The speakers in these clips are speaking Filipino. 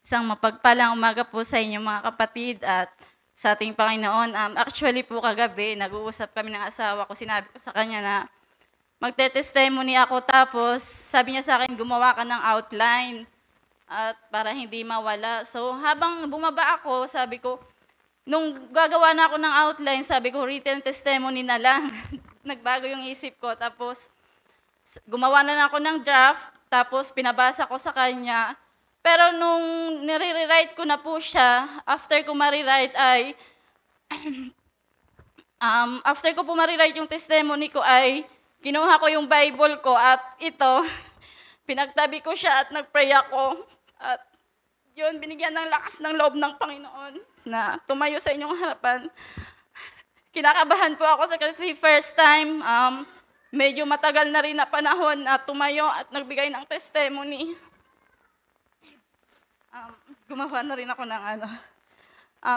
Isang mapagpalang umaga po sa inyo mga kapatid at sa ating Panginoon. Actually po kagabi, nag-uusap kami ng asawa ko. Sinabi ko sa kanya na magte-testimony ako, tapos sabi niya sa akin, gumawa ka ng outline at para hindi mawala. So habang bumaba ako, sabi ko, nung gagawa na ako ng outline, sabi ko, written testimony na lang. Nagbago yung isip ko. Tapos gumawa na ako ng draft, tapos pinabasa ko sa kanya. Pero nung nire-rewrite ko na po siya, after ko ma-rewrite ay, after ko po ma-rewrite yung testimony ko ay, kinuha ko yung Bible ko at ito, pinagtabi ko siya at nag-pray ako. At yun, binigyan ng lakas ng loob ng Panginoon na tumayo sa inyong harapan. Kinakabahan po ako kasi first time, medyo matagal na rin na panahon na tumayo at nagbigay ng testimony. Gumawa na rin ako ng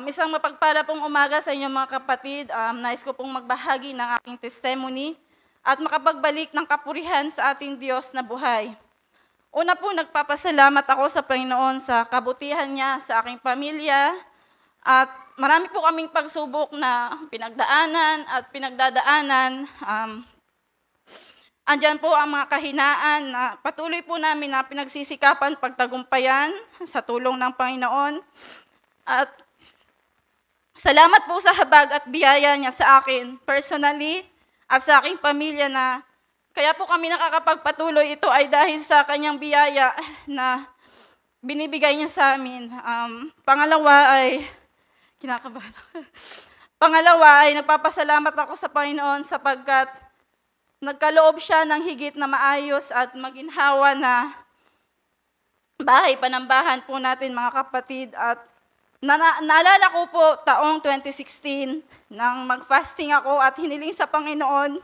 isang mapagpala pong umaga sa inyong mga kapatid. Nais ko pong magbahagi ng aking testimony at makapagbalik ng kapurihan sa ating Diyos na buhay. Una po, nagpapasalamat ako sa Panginoon sa kabutihan niya sa aking pamilya at marami po kaming pagsubok na pinagdaanan at pinagdadaanan. Andyan po ang mga kahinaan na patuloy po namin na pinagsisikapan pagtagumpayan sa tulong ng Panginoon. At salamat po sa habag at biyaya niya sa akin personally at sa aking pamilya na kaya po kami nakakapagpatuloy. Ito ay dahil sa kanyang biyaya na binibigay niya sa amin. Pangalawa ay, kinakabahan ako. Pangalawa ay nagpapasalamat ako sa Panginoon sapagkat nagkaloob siya ng higit na maayos at maginhawa na bahay panambahan po natin mga kapatid. At naalala ko po taong 2016 nang mag-fasting ako at hiniling sa Panginoon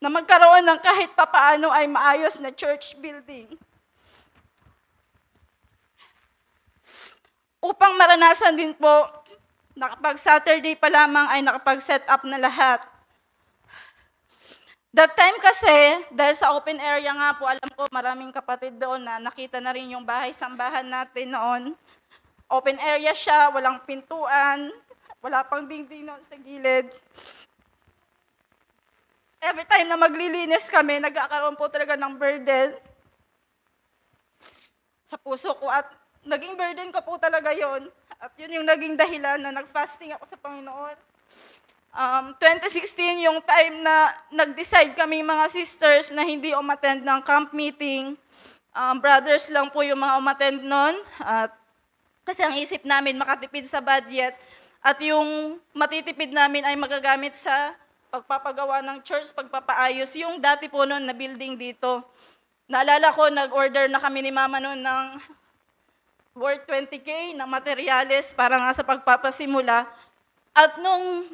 na magkaroon ng kahit papaano ay maayos na church building. Upang maranasan din po, nakapag-Saturday pa lamang ay nakapag-set up na lahat. That time kasi, dahil sa open area nga po, alam ko maraming kapatid doon na nakita na rin yung bahay-sambahan natin noon. Open area siya, walang pintuan, wala pang dingding noon sa gilid. Every time na maglilinis kami, nagkakaroon po talaga ng burden sa puso ko at naging burden ko po talaga yon. At yun yung naging dahilan na nag-fasting ako sa Panginoon. 2016 yung time na nag-decide kami mga sisters na hindi umattend ng camp meeting. Brothers lang po yung mga umattend nun. At kasi ang isip namin makatipid sa budget at yung matitipid namin ay magagamit sa pagpapagawa ng church, pagpapaayos. Yung dati po nun na building dito. Naalala ko, nag-order na kami ni Mama nun ng worth 20K na materyales para nga sa pagpapasimula. At nung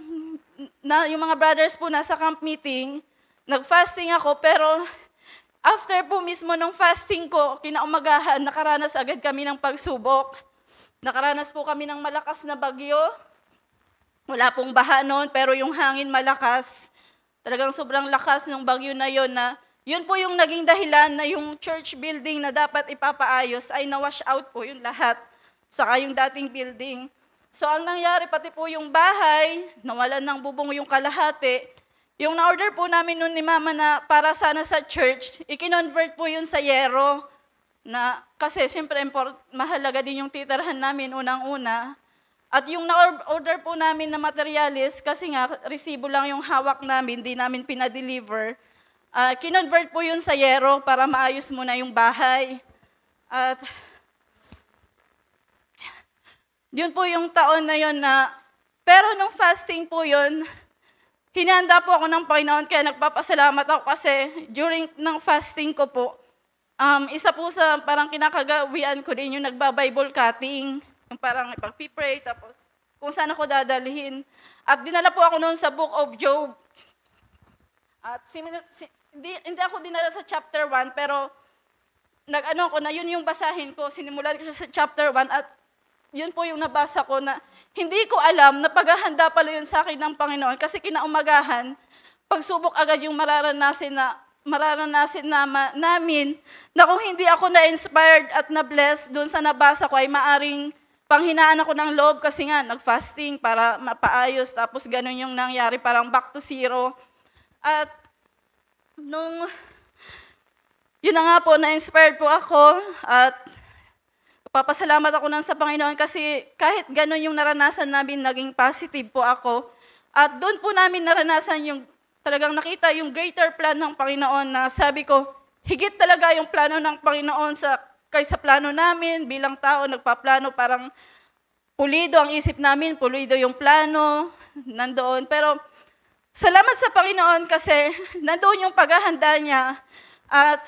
yung mga brothers po nasa camp meeting, nag-fasting ako, pero after po mismo nung fasting ko, kinaumagahan, nakaranas agad kami ng pagsubok. Nakaranas po kami ng malakas na bagyo. Wala pong baha noon, pero yung hangin malakas. Talagang sobrang lakas ng bagyo na yon na yun po yung naging dahilan na yung church building na dapat ipapaayos ay na-wash out po yung lahat. Saka yung dating building. So ang nangyari, pati po yung bahay, nawalan ng bubong yung kalahati. Yung na-order po namin noon ni Mama na para sana sa church, i-convert po yun sa yero. Kasi siyempre mahalaga din yung titirahan namin unang-una. At yung na-order po namin na materialis, kasi nga resibo lang yung hawak namin, di namin pinadeliver. Kinonvert po yun sa yero para maayos muna yung bahay. At yun po yung taon na yun pero nung fasting po yun, hinanda po ako ng Panginoon, kaya nagpapasalamat ako kasi during ng fasting ko po, isa po sa parang kinakagawian ko din yung nagba-Bible cutting, yung parang ipag-pray, tapos kung saan ako dadalhin. At dinala po ako noon sa Book of Job. At hindi ako dinala sa chapter 1, pero nag-ano ko na yun yung basahin ko, sinimulan ko siya sa chapter 1 at yun po yung nabasa ko na hindi ko alam na paghahanda pala yun sa akin ng Panginoon kasi kinaumagahan, pagsubok agad yung mararanasin na mararanasin namin na kung hindi ako na-inspired at na-bless doon sa nabasa ko ay maaring panghinaan ako ng loob kasi nga nag-fasting para mapaayos tapos ganun yung nangyari, parang back to zero. At yun na nga po, na-inspired po ako at papasalamat ako sa Panginoon kasi kahit ganun yung naranasan namin, naging positive po ako. At doon po namin naranasan yung talagang nakita yung greater plan ng Panginoon na sabi ko, higit talaga yung plano ng Panginoon kaysa plano namin bilang tao, nagpaplano, parang pulido ang isip namin, pulido yung plano, nandoon. Pero salamat sa Panginoon kasi nandoon yung paghahanda niya at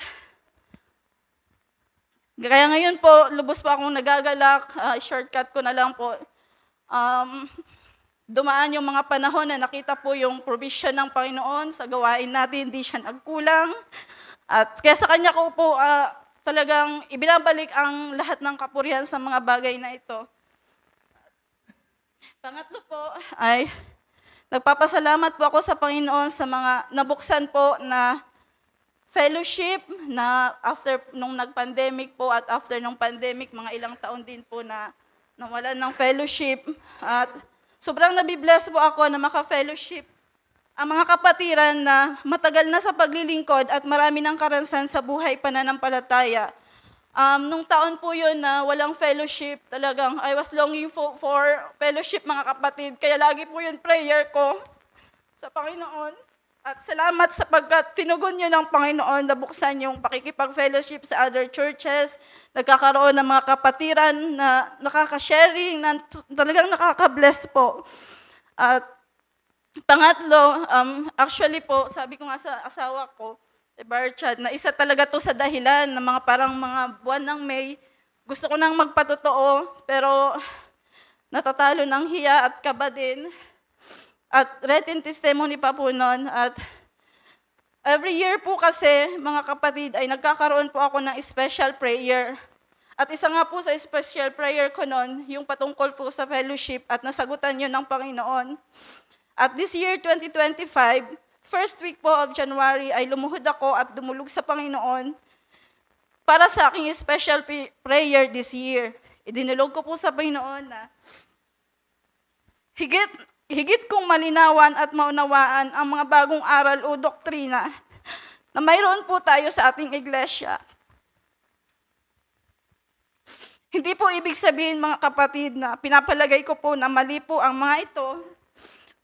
kaya ngayon po, lubos po akong nagagalak, shortcut ko na lang po. Dumaan yung mga panahon na nakita po yung provision ng Panginoon sa gawain natin, hindi siya nagkulang. At kaya sa Kanya ko po talagang ibinabalik ang lahat ng kapurihan sa mga bagay na ito. Pangatlo po ay nagpapasalamat po ako sa Panginoon sa mga nabuksan po na fellowship na after nung nag-pandemic po at after nung pandemic, mga ilang taon din po na nawalan ng fellowship. At sobrang nabibless po ako na maka-fellowship ang mga kapatiran na matagal na sa paglilingkod at marami ng karansan sa buhay pananampalataya. Nung taon po yun na walang fellowship, talagang I was longing for fellowship mga kapatid. Kaya lagi po yun prayer ko sa Panginoon. At salamat sapagkat tinugon niyo ng Panginoon na buksan yung pakikipag-fellowship sa other churches, nagkakaroon ng mga kapatiran na nakaka-sharing, na talagang nakaka-bless po. At pangatlo, actually po, sabi ko nga sa asawa ko, Barchad, na isa talaga to sa dahilan ng mga parang mga buwan ng May, gusto ko nang magpatotoo, pero natatalo ng hiya at kaba din. At written testimony pa po nun. At every year po kasi, mga kapatid, ay nagkakaroon po ako ng special prayer. At isa nga po sa special prayer ko nun, yung patungkol po sa fellowship at nasagutan yun ng Panginoon. At this year, 2025, first week po of January, ay lumuhod ako at dumulog sa Panginoon para sa aking special prayer this year. Idinulog ko po sa Panginoon na higit kong malinawan at maunawaan ang mga bagong aral o doktrina na mayroon po tayo sa ating iglesia. Hindi po ibig sabihin, mga kapatid, na pinapalagay ko po na mali po ang mga ito,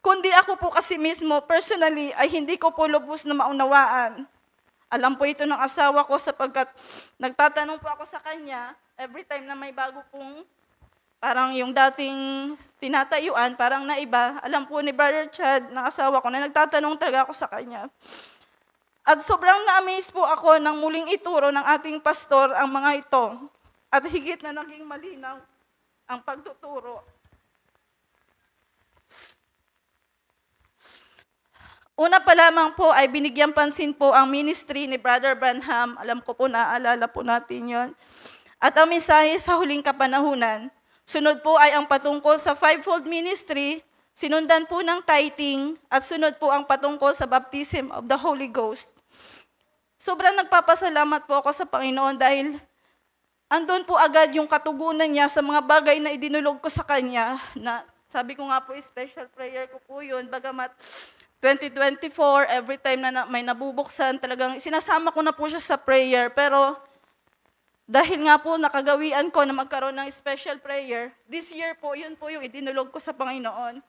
kundi ako po kasi mismo, personally, ay hindi ko po lubos na maunawaan. Alam po ito ng asawa ko sapagkat nagtatanong po ako sa kanya every time na may bago pong parang yung dating tinatayuan, parang naiba. Alam po ni Brother Chad, ng asawa ko, na nagtatanong talaga ako sa kanya. At sobrang na-amaze po ako nang muling ituro ng ating pastor ang mga ito. At higit na naging malinaw ang pagtuturo. Una pa lamang po ay binigyan pansin po ang ministry ni Brother Branham. Alam ko po, naaalala po natin yon. At ang mensahe sa huling kapanahunan. Sunod po ay ang patungkol sa fivefold ministry, sinundan po ng tithing, at sunod po ang patungkol sa baptism of the Holy Ghost. Sobrang nagpapasalamat po ako sa Panginoon dahil andun po agad yung katugunan niya sa mga bagay na idinulog ko sa Kanya, na sabi ko nga po, special prayer ko po yun, bagamat 2024, every time na may nabubuksan, talagang sinasama ko na po siya sa prayer, pero dahil nga po nakagawian ko na magkaroon ng special prayer, this year po, yun po yung idinulog ko sa Panginoon.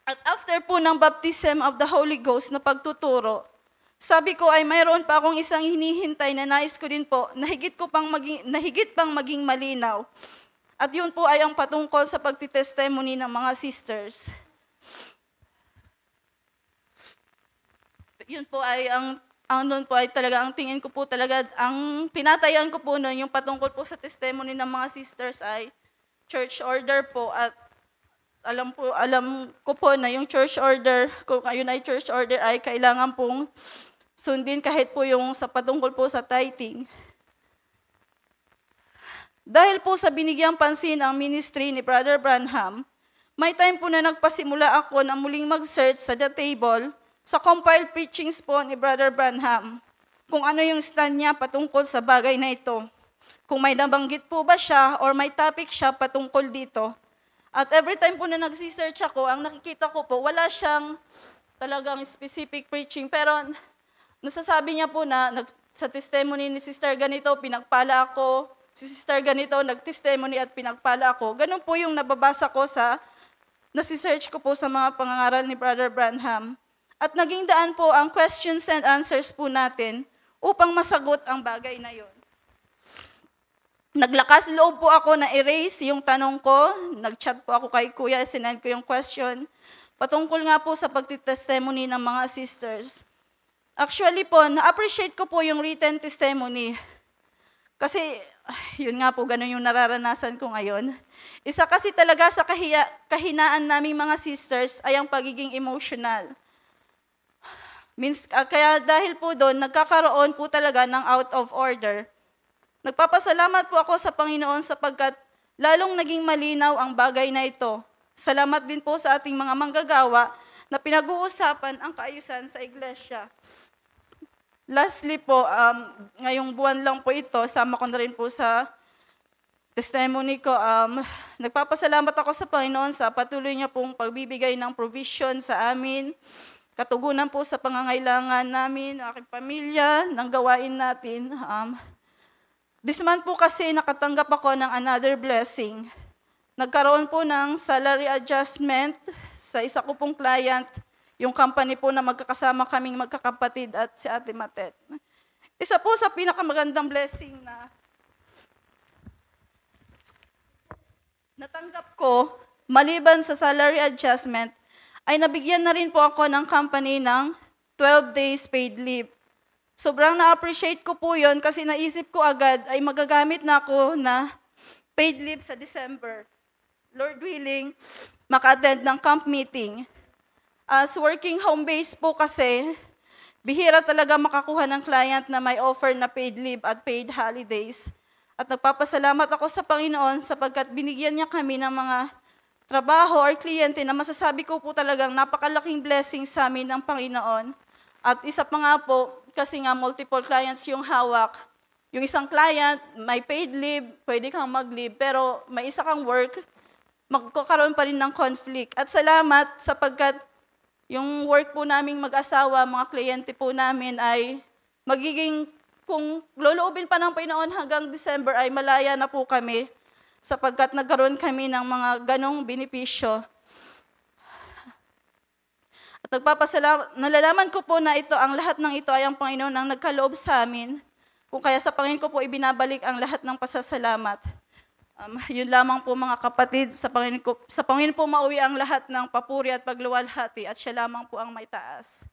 At after po ng baptism of the Holy Ghost na pagtuturo, sabi ko ay mayroon pa akong isang hinihintay na nais ko din po na higit pang maging malinaw. At yun po ay ang patungkol sa pagtitestimony ng mga sisters. Yun po ay noon po ay talaga, ang tingin ko po talaga, ang tinatayan ko po noon, yung patungkol po sa testimony ng mga sisters ay church order po. At alam ko po na yung church order, kung ayun ay church order, ay kailangan pong sundin kahit po yung sa patungkol po sa tithing. Dahil po sa binigyang pansin ang ministry ni Brother Branham, may time po na nagpasimula ako na muling mag-search sa The Table sa compiled preachings po ni Brother Branham, kung ano yung stand niya patungkol sa bagay na ito. Kung may nabanggit po ba siya or may topic siya patungkol dito. At every time po na nagsisearch ako, ang nakikita ko po, wala siyang talagang specific preaching. Pero nasasabi niya po na sa testimony ni Sister ganito, pinagpala ako. Si Sister ganito, nag-testimony at pinagpala ako. Ganun po yung nababasa ko sa nasisearch ko po sa mga pangangaral ni Brother Branham. At naging daan po ang questions and answers po natin upang masagot ang bagay na yon. Naglakas loob po ako na erase yung tanong ko. Nag-chat po ako kay Kuya, sinend ko yung question. Patungkol nga po sa pagtitestimony ng mga sisters. Actually po, na-appreciate ko po yung written testimony. Kasi, yun nga po, ganun yung nararanasan ko ngayon. Isa kasi talaga sa kahinaan naming mga sisters ay ang pagiging emotional. Kaya dahil po doon, nagkakaroon po talaga ng out of order. Nagpapasalamat po ako sa Panginoon sapagkat lalong naging malinaw ang bagay na ito. Salamat din po sa ating mga manggagawa na pinag-uusapan ang kaayusan sa iglesia. Lastly po, ngayong buwan lang po ito, sama ko na rin po sa testimony ko, nagpapasalamat ako sa Panginoon sa patuloy niya pong pagbibigay ng provision sa amin, katugunan po sa pangangailangan namin, aking pamilya, ng gawain natin. This month po kasi nakatanggap ako ng another blessing. Nagkaroon po ng salary adjustment sa isa ko pong client, yung company po na magkakasama kaming magkakapatid at si Ate Matet. Isa po sa pinakamagandang blessing na natanggap ko, maliban sa salary adjustment, ay nabigyan na rin po ako ng company ng 12 days paid leave. Sobrang na-appreciate ko po yun kasi naisip ko agad ay magagamit na ako na paid leave sa December. Lord willing, maka-attend ng camp meeting. As working home base po kasi, bihira talaga makakuha ng client na may offer na paid leave at paid holidays. At nagpapasalamat ako sa Panginoon sapagkat binigyan niya kami ng mga trabaho or kliyente na masasabi ko po talagang napakalaking blessing sa amin ng Panginoon. At isa pa nga po, kasi nga multiple clients yung hawak. Yung isang client, may paid leave, pwede kang mag-leave, pero may isa kang work, magkakaroon pa rin ng conflict. At salamat sapagkat yung work po naming mag-asawa, mga kliyente po namin ay magiging, kung loloobin pa ng Panginoon hanggang December ay malaya na po kami sapagkat nagkaroon kami ng mga ganong benepisyo. At nalalaman ko po na ang lahat ng ito ay ang Panginoon ang nagkaloob sa amin. Kung kaya sa Panginoon ko po ibinabalik ang lahat ng pasasalamat. Yun lamang po mga kapatid, sa Panginoon po mauwi ang lahat ng papuri at pagluwalhati at siya lamang po ang may taas.